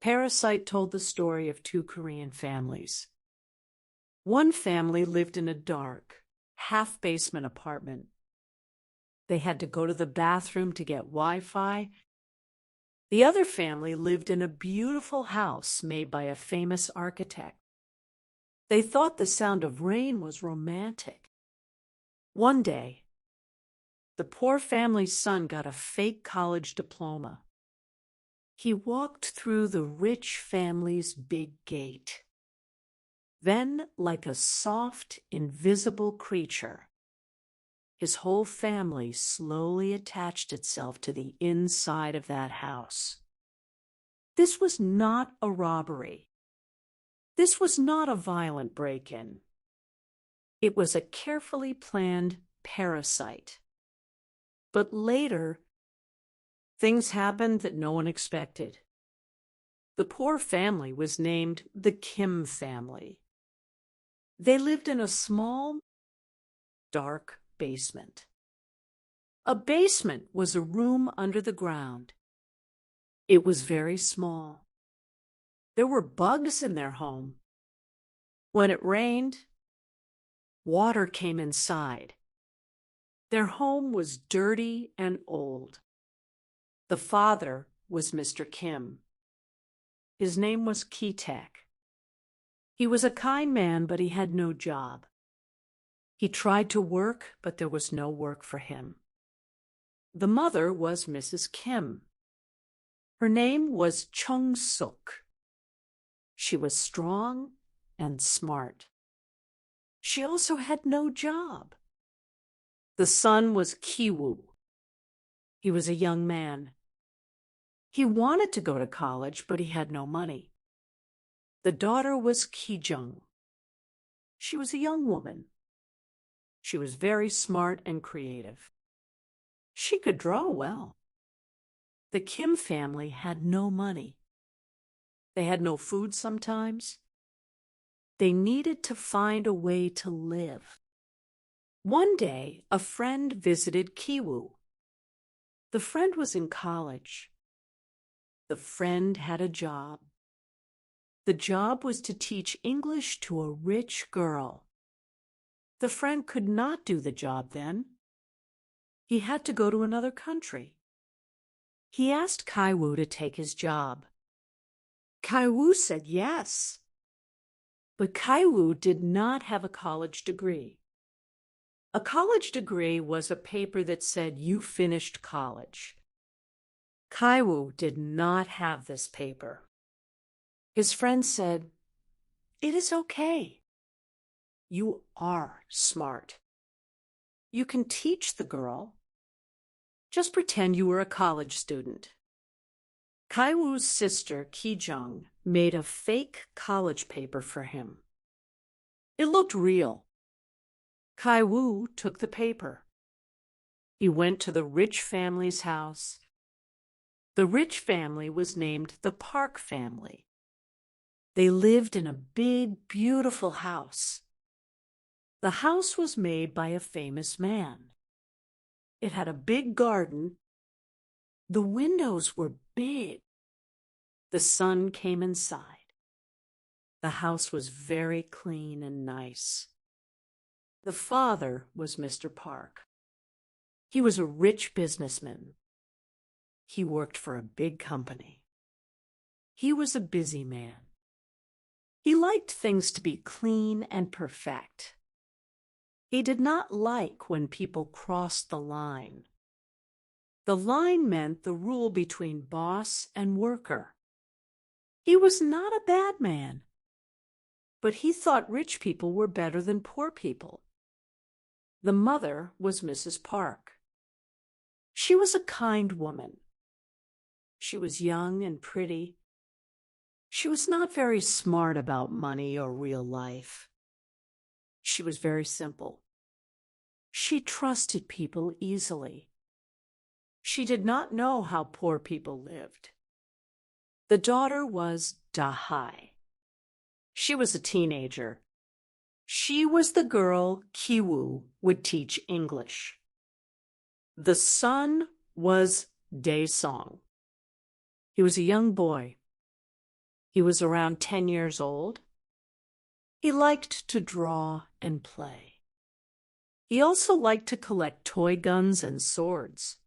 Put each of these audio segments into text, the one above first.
Parasite told the story of two Korean families. One family lived in a dark, half-basement apartment. They had to go to the bathroom to get Wi-Fi. The other family lived in a beautiful house made by a famous architect. They thought the sound of rain was romantic. One day, the poor family's son got a fake college diploma. He walked through the rich family's big gate. Then, like a soft, invisible creature, his whole family slowly attached itself to the inside of that house. This was not a robbery. This was not a violent break-in. It was a carefully planned parasite. But later, things happened that no one expected. The poor family was named the Kim family. They lived in a small, dark basement. A basement was a room under the ground. It was very small. There were bugs in their home. When it rained, water came inside. Their home was dirty and old. The father was Mr. Kim. His name was Ki-tak. He was a kind man, but he had no job. He tried to work, but there was no work for him. The mother was Mrs. Kim. Her name was Chung-suk. She was strong and smart. She also had no job. The son was Ki-woo. He was a young man. He wanted to go to college, but he had no money. The daughter was Ki-jung. She was a young woman. She was very smart and creative. She could draw well. The Kim family had no money. They had no food sometimes. They needed to find a way to live. One day, a friend visited Ki-woo. The friend was in college. The friend had a job. The job was to teach English to a rich girl. The friend could not do the job then. He had to go to another country. He asked Kai-woo to take his job. Kai-woo said yes. But Kai-woo did not have a college degree. A college degree was a paper that said you finished college. Kai-woo did not have this paper. His friend said, "It is okay. You are smart. You can teach the girl. Just pretend you were a college student." Kai-woo's sister, Ki-jung, made a fake college paper for him. It looked real. Kai-woo took the paper. He went to the rich family's house. The rich family was named the Park family. They lived in a big, beautiful house. The house was made by a famous man. It had a big garden. The windows were big. The sun came inside. The house was very clean and nice. The father was Mr. Park. He was a rich businessman. He worked for a big company. He was a busy man. He liked things to be clean and perfect. He did not like when people crossed the line. The line meant the rule between boss and worker. He was not a bad man, but he thought rich people were better than poor people. The mother was Mrs. Park. She was a kind woman. She was young and pretty. She was not very smart about money or real life. She was very simple. She trusted people easily. She did not know how poor people lived. The daughter was Da-hai. She was a teenager. She was the girl Ki-woo would teach English. The son was Dae-sung. He was a young boy. He was around 10 years old. He liked to draw and play. He also liked to collect toy guns and swords.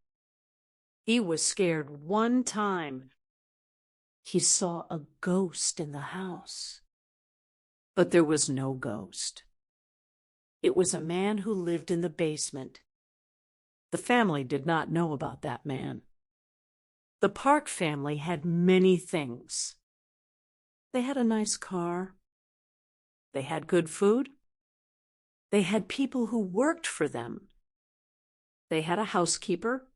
He was scared one time. He saw a ghost in the house. But there was no ghost. It was a man who lived in the basement. The family did not know about that man. The Park family had many things. They had a nice car. They had good food. They had people who worked for them. They had a housekeeper.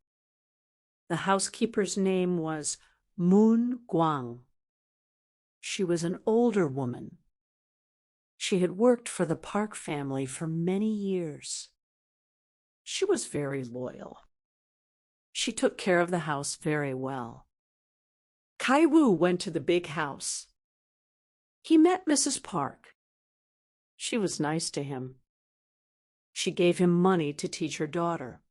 The housekeeper's name was Moon Guang. She was an older woman. She had worked for the Park family for many years. She was very loyal. She took care of the house very well. Kai Wu went to the big house. He met Mrs. Park. She was nice to him. She gave him money to teach her daughter.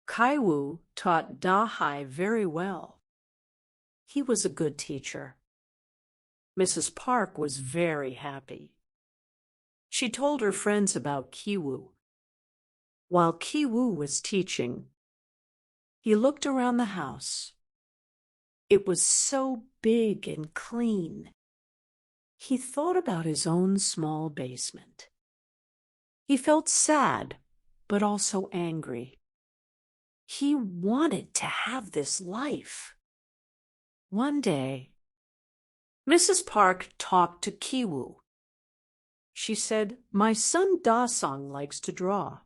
Kai Wu taught Da Hai very well. He was a good teacher. Mrs. Park was very happy. She told her friends about Kiwoo. While Kiwoo was teaching, he looked around the house. It was so big and clean. He thought about his own small basement. He felt sad, but also angry. He wanted to have this life. One day, Mrs. Park talked to Kiwoo. She said, "My son Da-song likes to draw.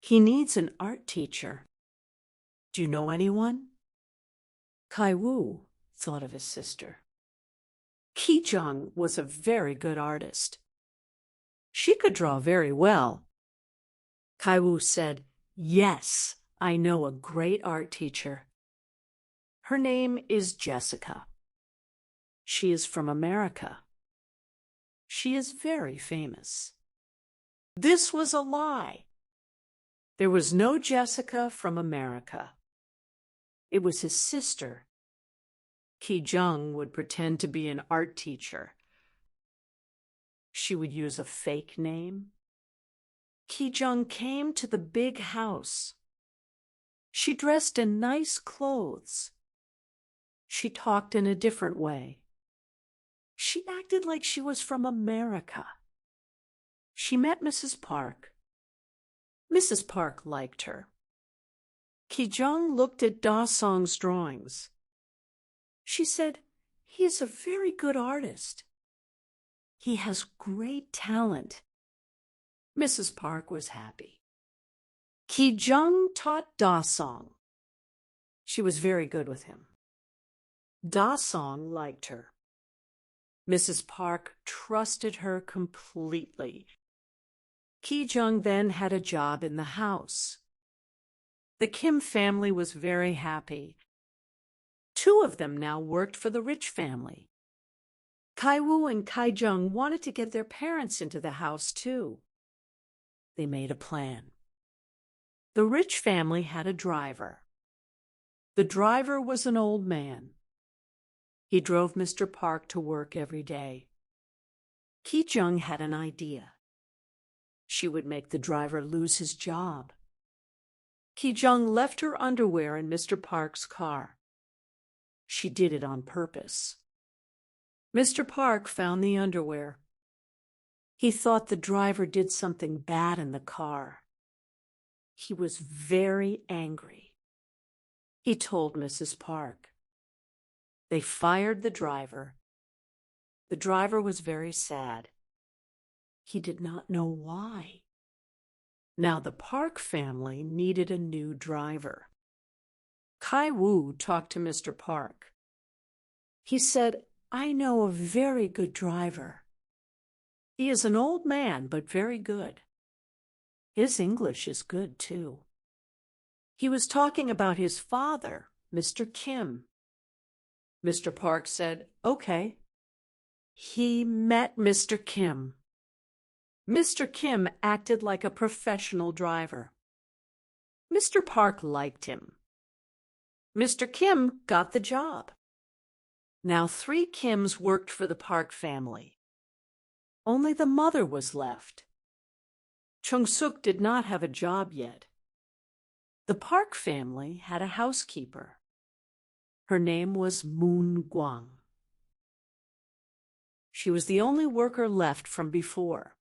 He needs an art teacher. Do you know anyone?" Kai-woo thought of his sister. Ki-jung was a very good artist. She could draw very well. Kai-woo said, "Yes, I know a great art teacher. Her name is Jessica. She is from America. She is very famous." This was a lie. There was no Jessica from America. It was his sister. Ki-jung would pretend to be an art teacher. She would use a fake name. Ki-jung came to the big house. She dressed in nice clothes. She talked in a different way. She acted like she was from America. She met Mrs. Park. Mrs. Park liked her. Ki-jung looked at Da-song's drawings. She said, "He is a very good artist. He has great talent." Mrs. Park was happy. Ki-jung taught Da-song. She was very good with him. Da-song liked her. Mrs. Park trusted her completely. Ki-jung then had a job in the house. The Kim family was very happy. Two of them now worked for the rich family. Kai-woo and Kai-jung wanted to get their parents into the house too. They made a plan. The rich family had a driver. The driver was an old man. He drove Mr. Park to work every day. Ki-jung had an idea. She would make the driver lose his job. Ki-jung left her underwear in Mr. Park's car. She did it on purpose. Mr. Park found the underwear. He thought the driver did something bad in the car. He was very angry. He told Mrs. Park. They fired the driver. The driver was very sad. He did not know why. Now the Park family needed a new driver. Kai-woo talked to Mr. Park. He said, "I know a very good driver. He is an old man, but very good. His English is good, too." He was talking about his father, Mr. Kim. Mr. Park said, "Okay." He met Mr. Kim. Mr. Kim acted like a professional driver. Mr. Park liked him. Mr. Kim got the job. Now 3 Kims worked for the Park family. Only the mother was left. Chung-suk did not have a job yet. The Park family had a housekeeper. Her name was Moon Gwang. She was the only worker left from before.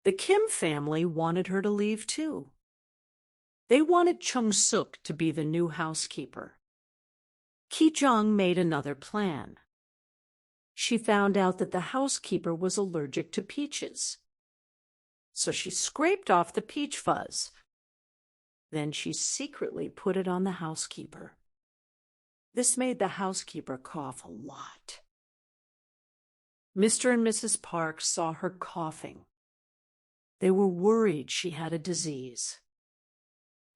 The Kim family wanted her to leave too. They wanted Chung-suk to be the new housekeeper. Ki-jung made another plan. She found out that the housekeeper was allergic to peaches. So she scraped off the peach fuzz. Then she secretly put it on the housekeeper. This made the housekeeper cough a lot. Mr. and Mrs. Park saw her coughing. They were worried she had a disease.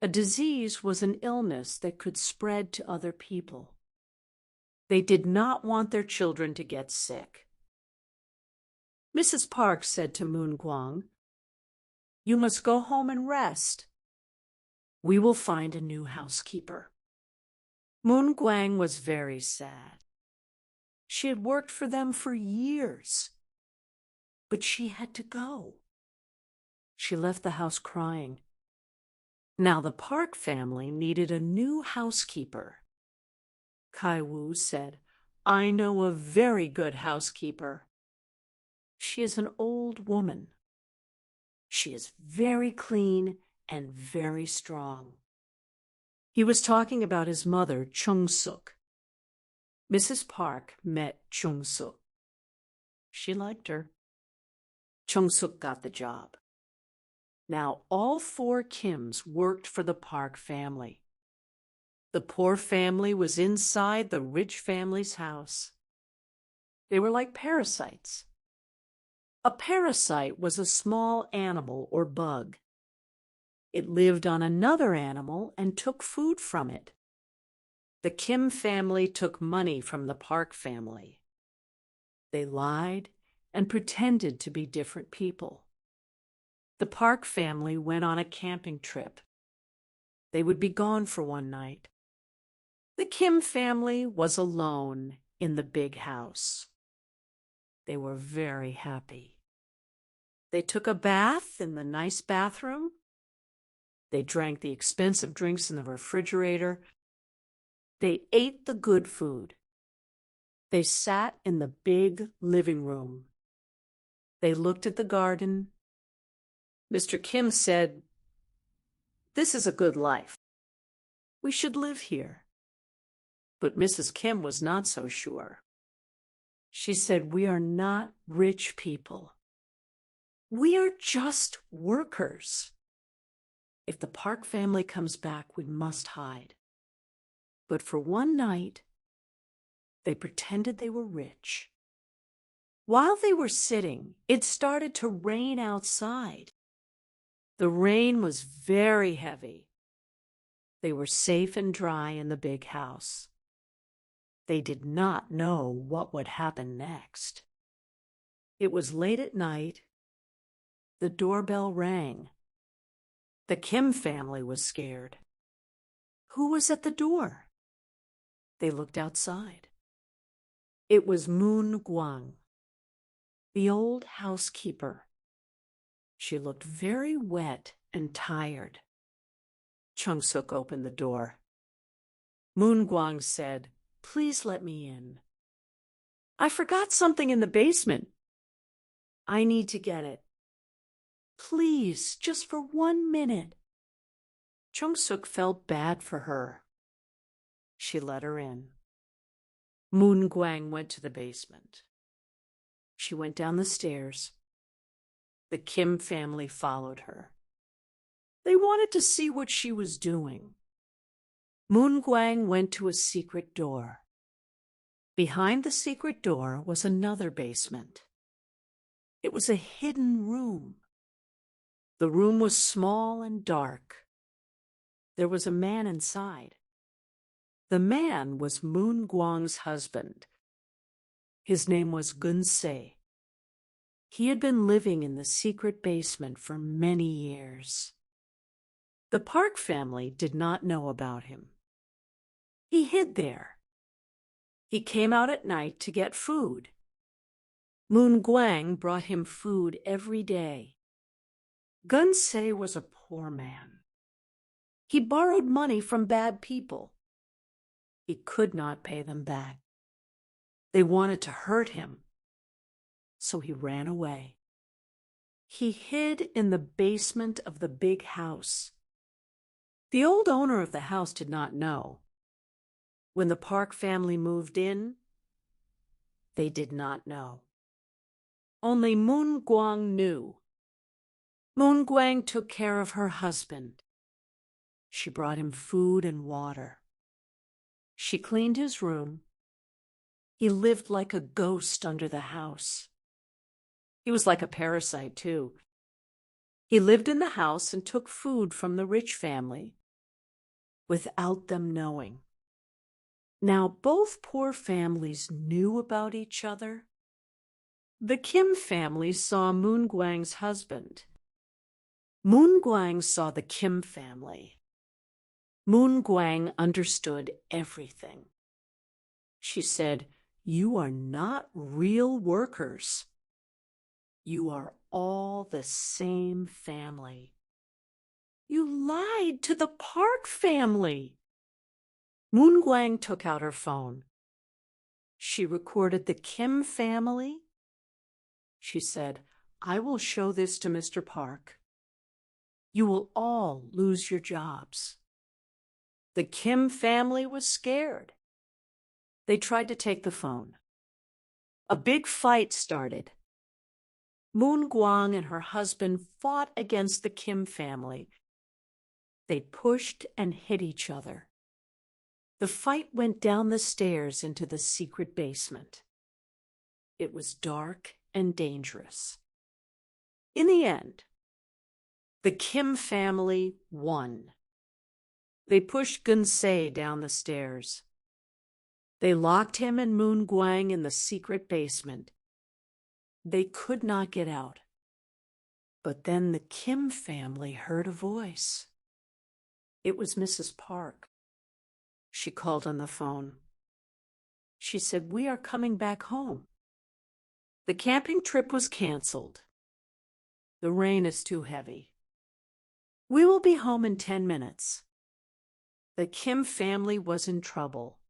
A disease was an illness that could spread to other people. They did not want their children to get sick. Mrs. Park said to Moon Gwang, "You must go home and rest. We will find a new housekeeper." Moon Gwang was very sad. She had worked for them for years, but she had to go. She left the house crying. Now the Park family needed a new housekeeper. Kai-woo said, "I know a very good housekeeper. She is an old woman. She is very clean and very strong." He was talking about his mother, Chung-suk. Mrs. Park met Chung-suk. She liked her. Chung-suk got the job. Now all 4 Kims worked for the Park family. The poor family was inside the rich family's house. They were like parasites. A parasite was a small animal or bug. It lived on another animal and took food from it. The Kim family took money from the Park family. They lied and pretended to be different people. The Park family went on a camping trip. They would be gone for one night. The Kim family was alone in the big house. They were very happy. They took a bath in the nice bathroom. They drank the expensive drinks in the refrigerator. They ate the good food. They sat in the big living room. They looked at the garden. Mr. Kim said, "This is a good life. We should live here." But Mrs. Kim was not so sure. She said, "We are not rich people. We are just workers. If the Park family comes back, we must hide." But for one night, they pretended they were rich. While they were sitting, it started to rain outside. The rain was very heavy. They were safe and dry in the big house. They did not know what would happen next. It was late at night. The doorbell rang. The Kim family was scared. Who was at the door? They looked outside. It was Moon Gwang, the old housekeeper. She looked very wet and tired. Chung-suk opened the door. Moon Gwang said, "Please let me in. I forgot something in the basement. I need to get it. Please, just for 1 minute." Chung-suk felt bad for her. She let her in. Moon Gwang went to the basement. She went down the stairs. The Kim family followed her. They wanted to see what she was doing. Moon Gwang went to a secret door. Behind the secret door was another basement. It was a hidden room. The room was small and dark. There was a man inside. The man was Moon Gwang's husband. His name was Gun-se. He had been living in the secret basement for many years. The Park family did not know about him. He hid there. He came out at night to get food. Moon Guang brought him food every day. Gun Se was a poor man. He borrowed money from bad people. He could not pay them back. They wanted to hurt him, so he ran away. He hid in the basement of the big house. The old owner of the house did not know. When the Park family moved in, they did not know. Only Moon Guang knew. Moon Guang took care of her husband. She brought him food and water. She cleaned his room. He lived like a ghost under the house. He was like a parasite, too. He lived in the house and took food from the rich family without them knowing. Now, both poor families knew about each other. The Kim family saw Moon Guang's husband. Moon Guang saw the Kim family. Moon Guang understood everything. She said, "You are not real workers. You are all the same family. You lied to the Park family." Moon Guang took out her phone. She recorded the Kim family. She said, "I will show this to Mr. Park. You will all lose your jobs." The Kim family was scared. They tried to take the phone. A big fight started. Moon Guang and her husband fought against the Kim family. They pushed and hit each other. The fight went down the stairs into the secret basement. It was dark and dangerous. In the end, the Kim family won. They pushed Gun Se down the stairs. They locked him and Moon Guang in the secret basement. They could not get out. But then the Kim family heard a voice. It was Mrs. Park. She called on the phone. She said, "We are coming back home. The camping trip was canceled. The rain is too heavy. We will be home in 10 minutes. The Kim family was in trouble.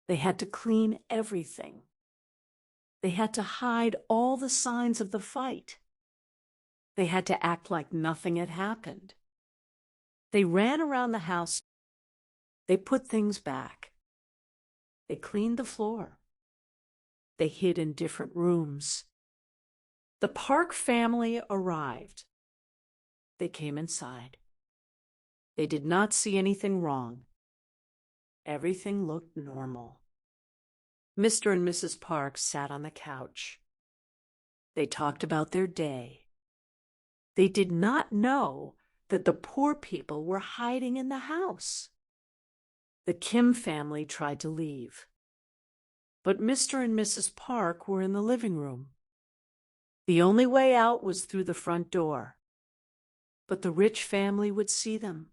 They had to clean everything. They had to hide all the signs of the fight. They had to act like nothing had happened. They ran around the house. They put things back. They cleaned the floor. They hid in different rooms. The Park family arrived. They came inside. They did not see anything wrong. Everything looked normal. Mr. and Mrs. Park sat on the couch. They talked about their day. They did not know that the poor people were hiding in the house. The Kim family tried to leave, but Mr. and Mrs. Park were in the living room. The only way out was through the front door, but the rich family would see them.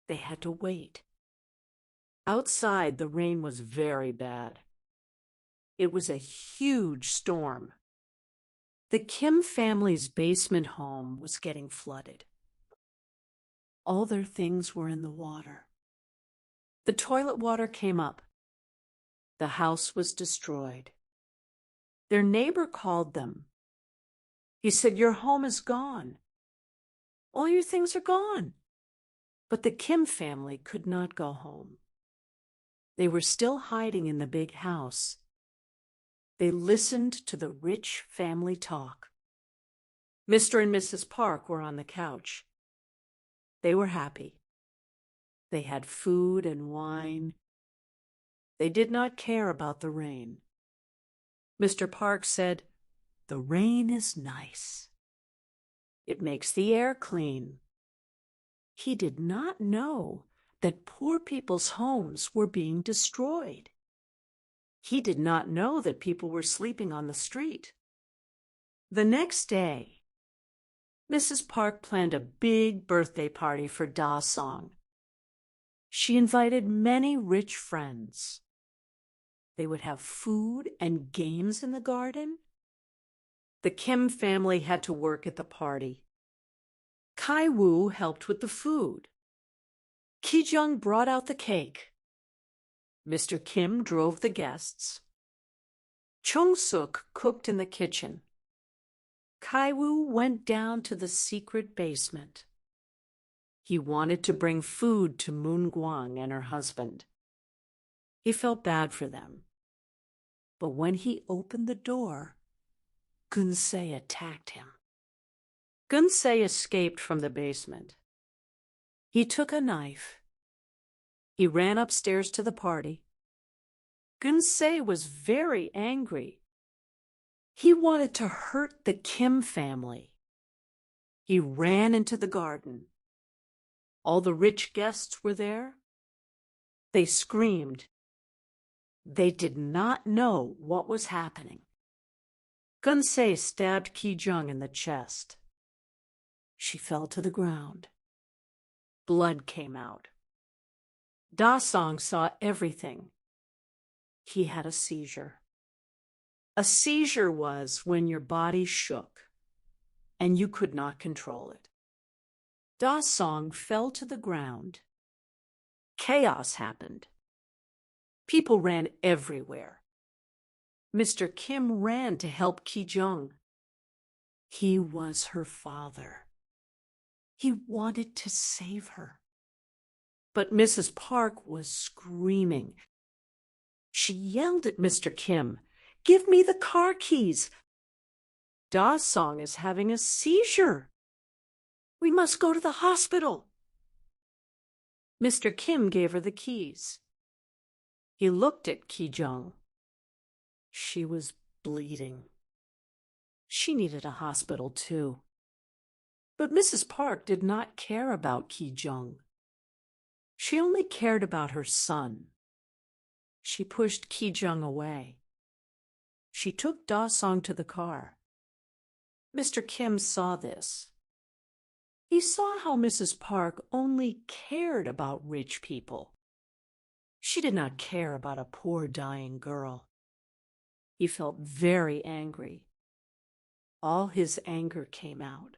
They had to wait. Outside, the rain was very bad. It was a huge storm. The Kim family's basement home was getting flooded. All their things were in the water. The toilet water came up. The house was destroyed. Their neighbor called them. He said, "Your home is gone. All your things are gone." But the Kim family could not go home. They were still hiding in the big house. They listened to the rich family talk. Mr. and Mrs. Park were on the couch. They were happy. They had food and wine. They did not care about the rain. Mr. Park said, "The rain is nice. It makes the air clean." He did not know that poor people's homes were being destroyed. He did not know that people were sleeping on the street. The next day, Mrs. Park planned a big birthday party for Da Song. She invited many rich friends. They would have food and games in the garden. The Kim family had to work at the party. Kai-woo helped with the food. Ki-jung brought out the cake. Mr. Kim drove the guests. Chung-suk cooked in the kitchen. Kai-woo went down to the secret basement. He wanted to bring food to Moon-gwang and her husband. He felt bad for them. But when he opened the door, Gun-se attacked him. Gun-se escaped from the basement. He took a knife. He ran upstairs to the party. Gun-se was very angry. He wanted to hurt the Kim family. He ran into the garden. All the rich guests were there. They screamed. They did not know what was happening. Gun-se stabbed Ki-jung in the chest. She fell to the ground. Blood came out. Da-song saw everything. He had a seizure. A seizure was when your body shook and you could not control it. Da-song fell to the ground. Chaos happened. People ran everywhere. Mr. Kim ran to help Ki-jung. He was her father. He wanted to save her. But Mrs. Park was screaming. She yelled at Mr. Kim, "Give me the car keys. Da-song is having a seizure. We must go to the hospital." Mr. Kim gave her the keys. He looked at Ki-jung. She was bleeding. She needed a hospital too. But Mrs. Park did not care about Ki-jung. She only cared about her son. She pushed Ki-jung away. She took Da-song to the car. Mr. Kim saw this. He saw how Mrs. Park only cared about rich people. She did not care about a poor dying girl. He felt very angry. All his anger came out.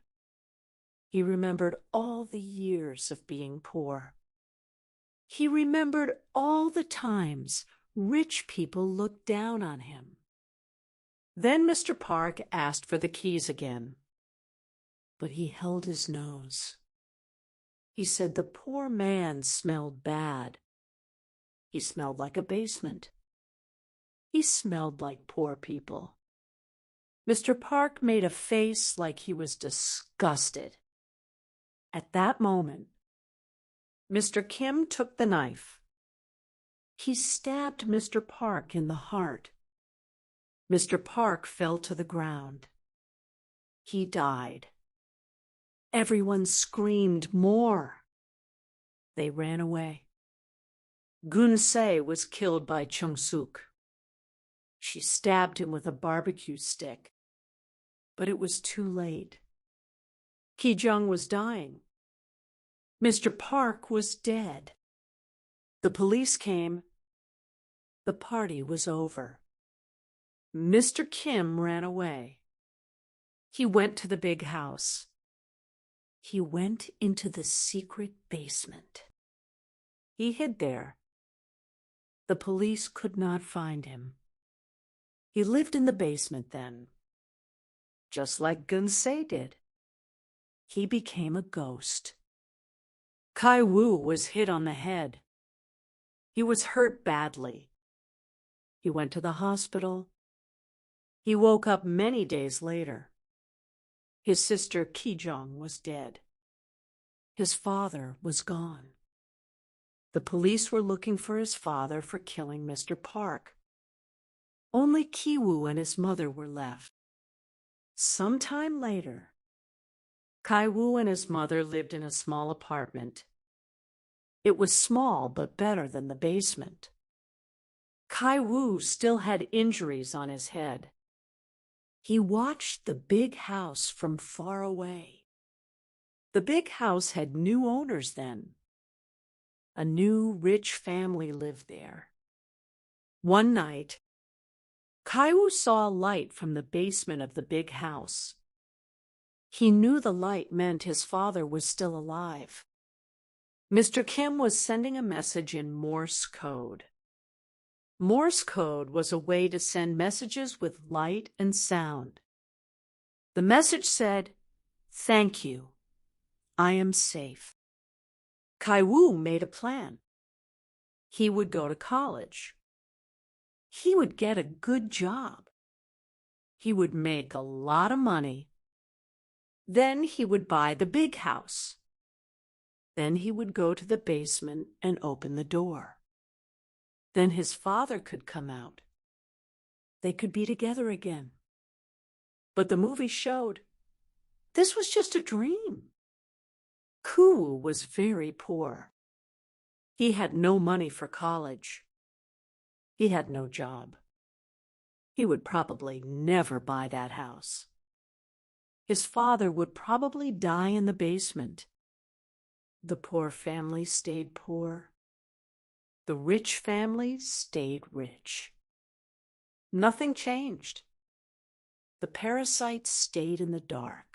He remembered all the years of being poor. He remembered all the times rich people looked down on him. Then Mr. Park asked for the keys again. But he held his nose. He said the poor man smelled bad. He smelled like a basement. He smelled like poor people. Mr. Park made a face like he was disgusted. At that moment, Mr. Kim took the knife. He stabbed Mr. Park in the heart. Mr. Park fell to the ground. He died. Everyone screamed more. They ran away. Gun-se was killed by Chung-suk. She stabbed him with a barbecue stick, but it was too late. Ki-jung was dying. Mr. Park was dead. The police came. The party was over. Mr. Kim ran away. He went to the big house. He went into the secret basement. He hid there. The police could not find him. He lived in the basement then, just like Gun-se did. He became a ghost. Kai-woo was hit on the head. He was hurt badly. He went to the hospital. He woke up many days later. His sister Ki-jung was dead. His father was gone. The police were looking for his father for killing Mr. Park. Only Ki-woo and his mother were left. Sometime later, Kai-woo and his mother lived in a small apartment. It was small, but better than the basement. Kai-woo still had injuries on his head. He watched the big house from far away. The big house had new owners then. A new rich family lived there. One night, Kaiwoo saw a light from the basement of the big house. He knew the light meant his father was still alive. Mr. Kim was sending a message in Morse code. Morse code was a way to send messages with light and sound. The message said, "Thank you. I am safe." Kaiwoo made a plan. He would go to college. He would get a good job. He would make a lot of money. Then he would buy the big house. Then he would go to the basement and open the door. Then his father could come out. They could be together again. But the movie showed this was just a dream. Kaiwoo was very poor. He had no money for college. He had no job. He would probably never buy that house. His father would probably die in the basement. The poor family stayed poor. The rich family stayed rich. Nothing changed. The parasites stayed in the dark.